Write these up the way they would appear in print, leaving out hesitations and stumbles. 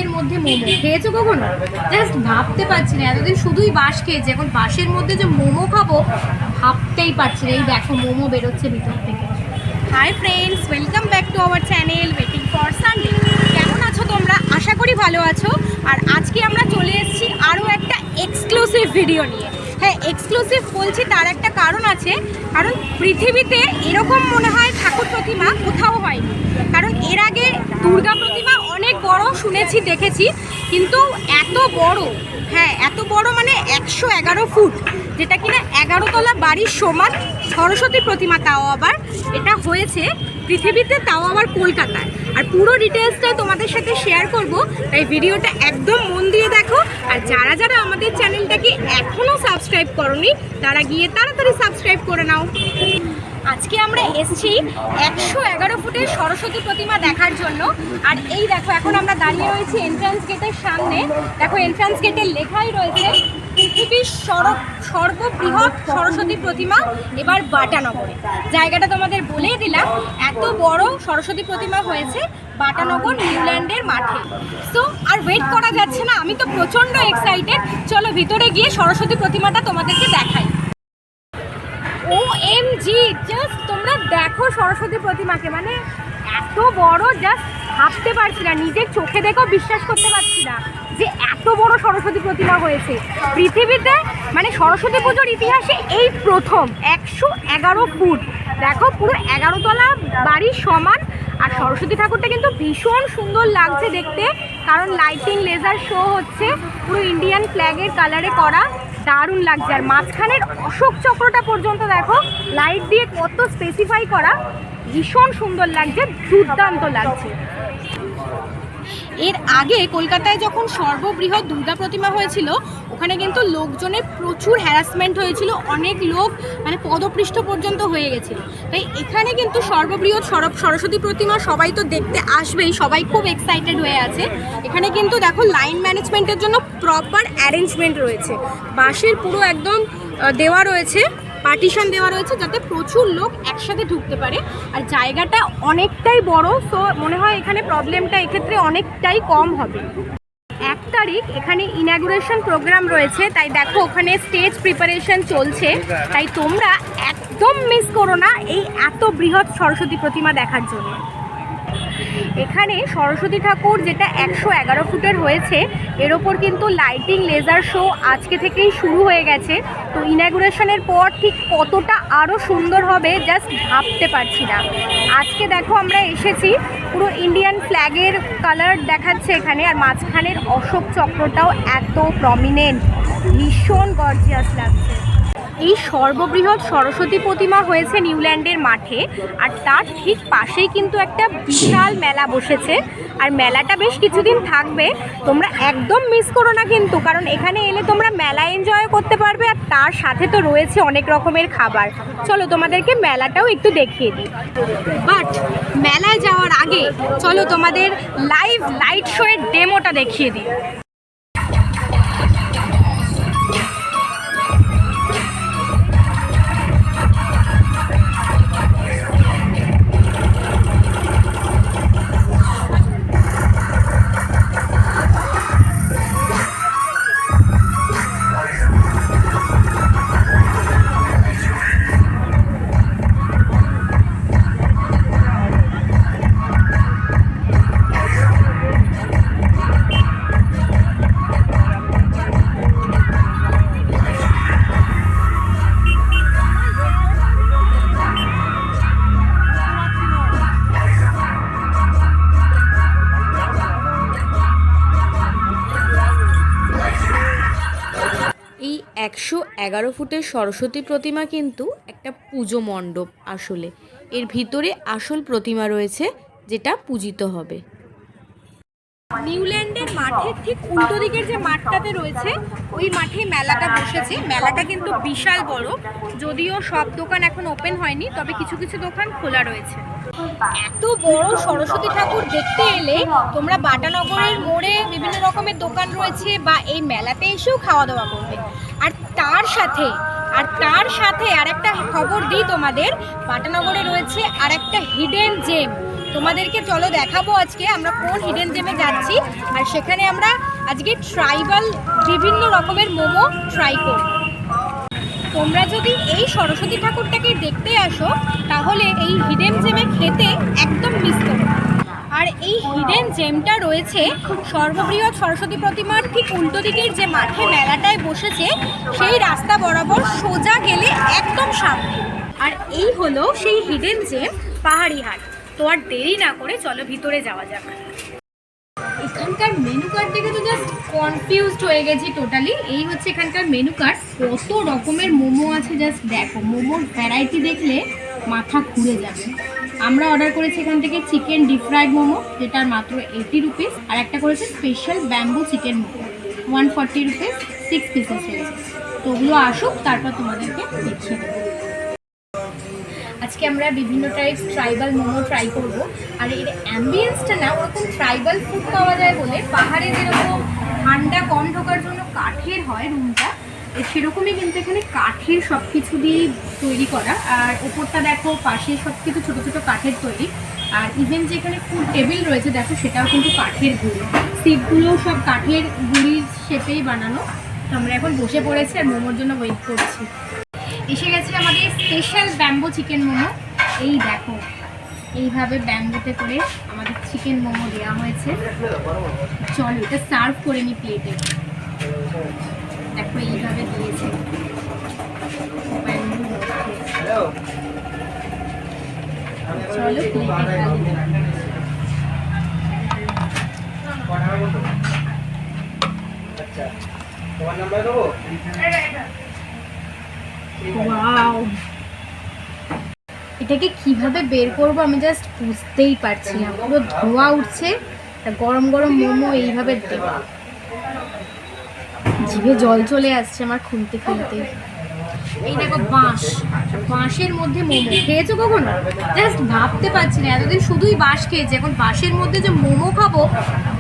বাঁশের মধ্যে মোমো খেয়েছো কখনো? জাস্ট ভাবতে পারছি না, এতদিন শুধুই বাঁশ খেয়েছি, এখন বাঁশের মধ্যে যে মোমো খাবো ভাবতেই পারছি না। এই দেখো মোমো বেরোচ্ছে ভিতর থেকে। Hi friends, welcome back to our channel waiting for Sunday. কেমন আছো তোমরা? আশা করি ভালো আছো। আর আজকে আমরা চলে এসেছি আরও একটা এক্সক্লুসিভ ভিডিও নিয়ে। হ্যাঁ, এক্সক্লুসিভ বলছি তার একটা কারণ আছে, কারণ পৃথিবীতে এরকম মনে হয় ঠাকুর প্রতিমা কোথাও হয়নি। কারণ এর আগে দুর্গা প্রতিমা অনেক বড় শুনেছি, দেখেছি, কিন্তু এত বড়, হ্যাঁ এত বড় মানে 111 ফুট, যেটা কিনা 11 তলা বাড়ির সমান সরস্বতী প্রতিমা, তাও আবার এটা হয়েছে পৃথিবীতে, তাও আবার কলকাতায়। আর পুরো ডিটেলসটাই তোমাদের সাথে শেয়ার করব, তাই ভিডিওটা একদম মন দিয়ে দেখো। আর যারা যারা আমাদের চ্যানেলটাকে এখনও সাবস্ক্রাইব করোনি তারা গিয়ে তাড়াতাড়ি সাবস্ক্রাইব করে নাও। আজকে আমরা এসেছি 111 ফুটের সরস্বতী প্রতিমা দেখার জন্য। আর এই দেখো, এখন আমরা দাঁড়িয়ে রয়েছি এন্ট্রান্স গেটের সামনে। দেখো এন্ট্রান্স গেটের লেখাই রয়েছে পৃথিবীর সর্ববৃহৎ সরস্বতী প্রতিমা এবার বাটানগরে। জায়গাটা তোমাদের বলেই দিলাম, এত বড় সরস্বতী প্রতিমা হয়েছে বাটানগর নিউল্যান্ডের মাঠে। সো আর ওয়েট করা যাচ্ছে না, আমি তো প্রচণ্ড এক্সাইটেড। চলো ভিতরে গিয়ে সরস্বতী প্রতিমাটা তোমাদেরকে দেখাই। OMG, জাস্ট তোমরা দেখো সরস্বতী প্রতিমাকে, মানে এত বড়, জাস্ট ভাবতে পারছি না, নিজের চোখে দেখো বিশ্বাস করতে পারছি না যে এত বড় সরস্বতী প্রতিমা হয়েছে পৃথিবীতে। মানে সরস্বতী পুজোর ইতিহাসে এই প্রথম 111 ফুট। দেখো পুরো 11 তলা বাড়ির সমান। আর সরস্বতী ঠাকুরটা কিন্তু ভীষণ সুন্দর লাগছে দেখতে, কারণ লাইটিং লেজার শো হচ্ছে, পুরো ইন্ডিয়ান ফ্ল্যাগের কালারে করা, দারুণ লাগছে। আর মাঝখানের অশোক চক্রটা পর্যন্ত দেখো লাইট দিয়ে কত স্পেসিফাই করা, ভীষণ সুন্দর লাগছে, দুর্দান্ত লাগছে। এর আগে কলকাতায় যখন সর্ববৃহৎ দুর্গা প্রতিমা হয়েছিল, ওখানে কিন্তু লোকজনের প্রচুর হ্যারাসমেন্ট হয়েছিল, অনেক লোক মানে পদপৃষ্ঠ পর্যন্ত হয়ে গেছিল। তাই এখানে কিন্তু সর্ববৃহৎ সরস্বতী প্রতিমা সবাই তো দেখতে আসবেই, সবাই খুব এক্সাইটেড হয়ে আছে। এখানে কিন্তু দেখো লাইন ম্যানেজমেন্টের জন্য প্রপার অ্যারেঞ্জমেন্ট রয়েছে, বাঁশের পুরো একদম দেওয়া রয়েছে, পার্টিশন দেওয়া রয়েছে, যাতে প্রচুর লোক একসাথে ঢুকতে পারে। আর জায়গাটা অনেকটাই বড়, সো মনে হয় এখানে প্রবলেমটা এক্ষেত্রে অনেকটাই কম হবে। 1 তারিখ এখানে ইনাগুরেশন প্রোগ্রাম রয়েছে, তাই দেখো ওখানে স্টেজ প্রিপারেশন চলছে। তাই তোমরা একদম মিস করো না এই এত বৃহৎ সরস্বতী প্রতিমা দেখার জন্য। এখানে সরস্বতী ঠাকুর যেটা 111 ফুটের হয়েছে, এর ওপর কিন্তু লাইটিং লেজার শো আজকে থেকেই শুরু হয়ে গেছে। তো ইনাগুরেশনের পর ঠিক কতটা আরও সুন্দর হবে জাস্ট ভাবতে পারছি না। আজকে দেখো আমরা এসেছি, পুরো ইন্ডিয়ান ফ্ল্যাগের কালার দেখাচ্ছে এখানে, আর মাঝখানের অশোক চক্রটাও এত প্রমিনেন্ট, ভীষণ গর্জিয়াস লাগছে। এই সর্ববৃহৎ সরস্বতী প্রতিমা হয়েছে নিউল্যান্ডের মাঠে, আর তার ঠিক পাশেই কিন্তু একটা বিশাল মেলা বসেছে। আর মেলাটা বেশ কিছুদিন থাকবে, তোমরা একদম মিস করো না কিন্তু, কারণ এখানে এলে তোমরা মেলা এনজয় করতে পারবে, আর তার সাথে তো রয়েছে অনেক রকমের খাবার। চলো তোমাদেরকে মেলাটাও একটু দেখিয়ে দিই। বাট মেলায় যাওয়ার আগে চলো তোমাদের লাইভ লাইট শোয়ের ডেমোটা দেখিয়ে দিই। এই 111 ফুটের সরস্বতী প্রতিমা কিন্তু একটা পুজো মণ্ডপ, আসলে এর ভিতরে আসল প্রতিমা রয়েছে যেটা পূজিত হবে। নিউল্যান্ডের মাঠের ঠিক উল্টো দিকের যে মাঠটাতে রয়েছে, ওই মাঠে মেলাটা বসেছে। মেলাটা কিন্তু বিশাল বড়, যদিও সব দোকান এখন ওপেন হয়নি, তবে কিছু কিছু দোকান খোলা রয়েছে। এত বড় সরস্বতী ঠাকুর দেখতে এলে তোমরা বাটানগরের মোড়ে বিভিন্ন রকমের দোকান রয়েছে, বা এই মেলাতে এসেও খাওয়া দাওয়া করবে। আর তার সাথে আর তার সাথে আরেকটা খবর দিই তোমাদের, বাটানগরে রয়েছে আরেকটা হিডেন জেম। তোমাদেরকে চলো দেখাবো আজকে আমরা কোন হিডেন জেমে যাচ্ছি, আর সেখানে আমরা আজকে ট্রাইবাল বিভিন্ন রকমের মোমো ট্রাই করব। তোমরা যদি এই সরস্বতী ঠাকুরটাকে দেখতে আসো তাহলে এই হিডেন জেমে খেতে একদম মিস করো। আর এই হিডেন জেমটা রয়েছে সর্ববৃহৎ সরস্বতী প্রতিমার ঠিক উল্টো দিকের যে মাঠে মেলাটায় বসেছে সেই রাস্তা বরাবর সোজা গেলে একদম সামনে। আর এই হলো সেই হিডেন জেম পাহাড়ি হাট। তো আর দেরি না করে চলো ভিতরে যাওয়া যাক। এখানকার মেনু কার্ড দেখে তো জাস্ট কনফিউজড হয়ে গেছি টোটালি। এই হচ্ছে এখানকার মেনু কার্ড, কত রকমের মোমো আছে জাস্ট দেখো। মোমোর ভ্যারাইটি দেখলে মাথা ঘুরে যাবে। আমরা অর্ডার করেছি এখান থেকে চিকেন ডিপ ফ্রাইড মোমো, যেটার মাত্র 80 রুপিস, আর একটা করেছে special bamboo chicken momo 140 rupees, 6 pieces রয়েছে। তো ওগুলো আসুক, তারপর তোমাদেরকে দেখিয়ে দেবো। আজকে আমরা বিভিন্ন টাইপস ট্রাইবাল মোমো ট্রাই করব। আর এর অ্যাম্বিয়েন্সটা না ওরকম ট্রাইবাল ফুড পাওয়া যায় বলে, পাহাড়ে যেরকম ঠান্ডা কম ঢোকার জন্য কাঠের হয় রুমটা, সেরকমই কিন্তু এখানে কাঠের সব কিছু দিয়েই তৈরি করা। আর ওপরটা দেখো পাশে সব কিছু ছোটো ছোটো কাঠের তৈরি। আর ইভেন যেখানে ফুড টেবিল রয়েছে দেখো, সেটাও কিন্তু কাঠের গুঁড়ি, সিটগুলোও সব কাঠের গুঁড়ির শেপেই বানানো। তো আমরা এখন বসে পড়েছি আর মোমোর জন্য ওয়েট করছি। এসে গেছে আমাদের স্পেশাল ব্যাম্বো চিকেন মোমো। এই দেখো এইভাবে ব্যাম্বোতে করে আমাদের চিকেন মোমো দেওয়া হয়েছে। চলো এটা সার্ভ করে নি প্লেটে। দেখো এইভাবে দিয়েছে চলো প্লেটে। ওয়াও, এটাকে কিভাবে বের করবো আমি জাস্ট বুঝতেই পারছি না। পুরো ধোঁয়া উঠছে, গরম গরম মোমো এইভাবে দেওয়া, জিভে জল চলে আসছে আমার খুলতে খুলতে। এই দেখো বাঁশের মধ্যে মোমো। খেয়েছো কখনো? জাস্ট ভাবতে পারছি না, এতদিন শুধুই বাঁশ খেয়েছি, এখন বাঁশের মধ্যে যে মোমো খাবো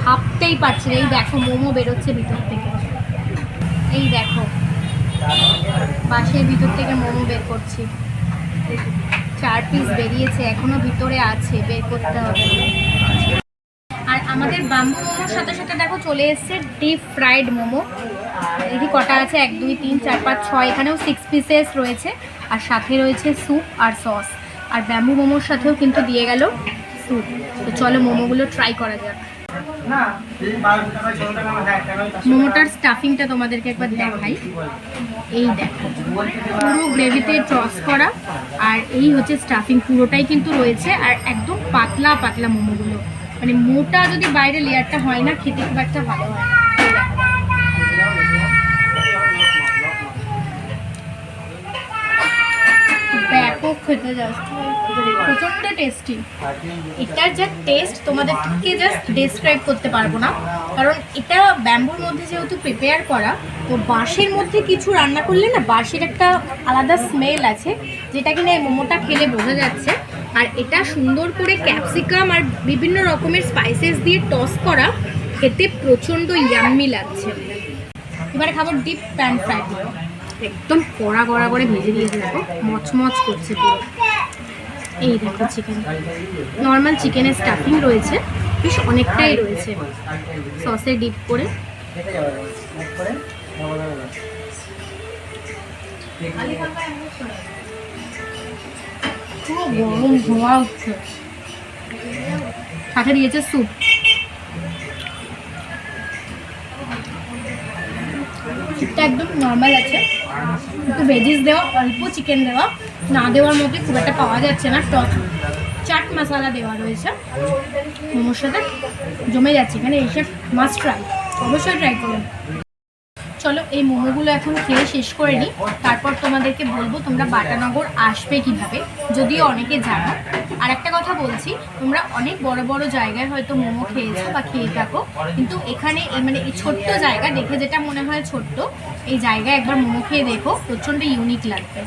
ভাবতেই পারছি না। এই দেখো মোমো বেরোচ্ছে ভিতর থেকে, এই দেখো বাঁশের ভিতর থেকে মোমো বের করছি। 4 পিস বেরিয়েছে, এখনো ভিতরে আছে, বের করতে হবে। আর আমাদের ব্যাম্বু মোমোর সাথে সাথে দেখো চলে এসছে ডিপ ফ্রাইড মোমো। এটি কটা আছে? 1 2 3 4 5 6, এখানেও 6 পিসেস রয়েছে। আর সাথে রয়েছে স্যুপ আর সস। আর ব্যাম্বু মোমোর সাথেও কিন্তু দিয়ে গেল স্যুপ। তো চলো মোমোগুলো ট্রাই করা যাক। মোমোটার স্টাফিংটা তোমাদেরকে একবার দেখাই। এই দেখো পুরো গ্রেভিতে টস করা, আর এই হচ্ছে স্টাফিং, পুরোটাই কিন্তু রয়েছে। আর একদম পাতলা পাতলা মোমোগুলো, মানে মোটা যদি বাইরে লেয়ারটা হয় না, খেতে খুব একটা ভালো হয় না। ব্যাপক খেতে জাস্ট প্রচণ্ড টেস্টি। এটার যা টেস্ট তোমাদেরকে জাস্ট ডেসক্রাইব করতে পারবো না, কারণ এটা ব্যাম্বুর মধ্যে যেহেতু প্রিপেয়ার করা, তো বাঁশের মধ্যে কিছু রান্না করলে না বাঁশের একটা আলাদা স্মেল আছে, যেটা কিনা এই মোমোটা খেলে বোঝা যাচ্ছে। আর এটা সুন্দর করে ক্যাপসিকাম আর বিভিন্ন রকমের স্পাইসেস দিয়ে টস করা, খেতে প্রচণ্ড ইয়াম্মি লাগছে। এবারে খাবার ডিপ প্যান ফ্রাই, একদম কড়া কড়া করে ভেজে দিয়েছে, দেখো মচমচ করছে পুরো। এই দেখো চিকেন, নর্মাল চিকেনের স্টাফিং রয়েছে, বেশ অনেকটাই রয়েছে, সসে ডিপ করে। পুরো গরম ধোঁয়া উঠছে, সাথে দিয়েছে স্যুপ। স্যুপটা একদম নর্মাল আছে, একটু ভেজিস দেওয়া, অল্প চিকেন দেওয়া, না দেওয়ার মধ্যে খুব একটা পাওয়া যাচ্ছে না। টক চাট মশলা দেওয়া রয়েছে, মোমোর সাথে জমে যাচ্ছে। এখানে এসে মাস্ট ট্রাই, অবশ্যই ট্রাই করুন। চলো এই মোমোগুলো এখন খেয়ে শেষ করে নিই, তারপর তোমাদেরকে বলবো তোমরা বাটানগর আসবে কিভাবে, যদিও অনেকে জানো। আর একটা কথা বলছি, তোমরা অনেক বড় বড় জায়গায় হয়তো মোমো খেয়েছো বা খেয়ে থাকো, কিন্তু এখানে মানে এই ছোট্ট জায়গা দেখে যেটা মনে হয় ছোট্ট, এই জায়গায় একবার মোমো খেয়ে দেখো, প্রচণ্ড ইউনিক লাগবে।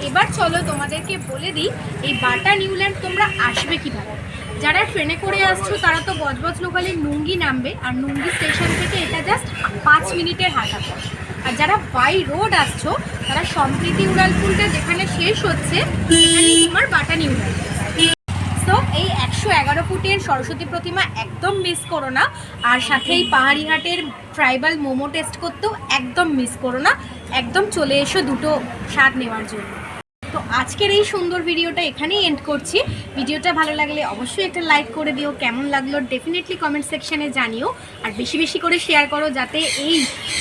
এবার চলো তোমাদেরকে বলে দিই এই বাটা নিউল্যান্ড তোমরা আসবে কিভাবে। যারা ট্রেনে করে আসছো তারা তো বজবজ লোকালে নুঙ্গি নামবে, আর নুঙ্গি স্টেশন থেকে এটা জাস্ট 5 মিনিটের হাঁটা পথ। আর যারা বাই রোড আসছো তারা সম্প্রীতি উড়ালপুলটা যেখানে শেষ হচ্ছে সেখানেই তোমার বাটানি উড়ালপুল। তো এই 111 ফুটের সরস্বতী প্রতিমা একদম মিস করো না, আর সাথে এই পাহাড়িহাটের ট্রাইবাল মোমো টেস্ট করতেও একদম মিস করো না, একদম চলে এসো দুটো স্বাদ নেওয়ার জন্য। তো আজকের এই সুন্দর ভিডিওটা এখানেই এন্ড করছি। ভিডিওটা ভালো লাগলে অবশ্যই একটা লাইক করে দিও, কেমন লাগলো ডেফিনেটলি কমেন্ট সেকশনে জানিও, আর বেশি বেশি করে শেয়ার করো যাতে এই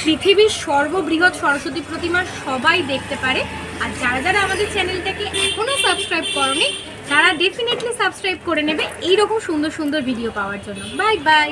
পৃথিবীর সর্ববৃহৎ সরস্বতী প্রতিমা সবাই দেখতে পারে। আর যারা যারা আমাদের চ্যানেলটাকে এখনও সাবস্ক্রাইব করোনি তারা ডেফিনেটলি সাবস্ক্রাইব করে নেবে এইরকম সুন্দর সুন্দর ভিডিও পাওয়ার জন্য। Bye bye.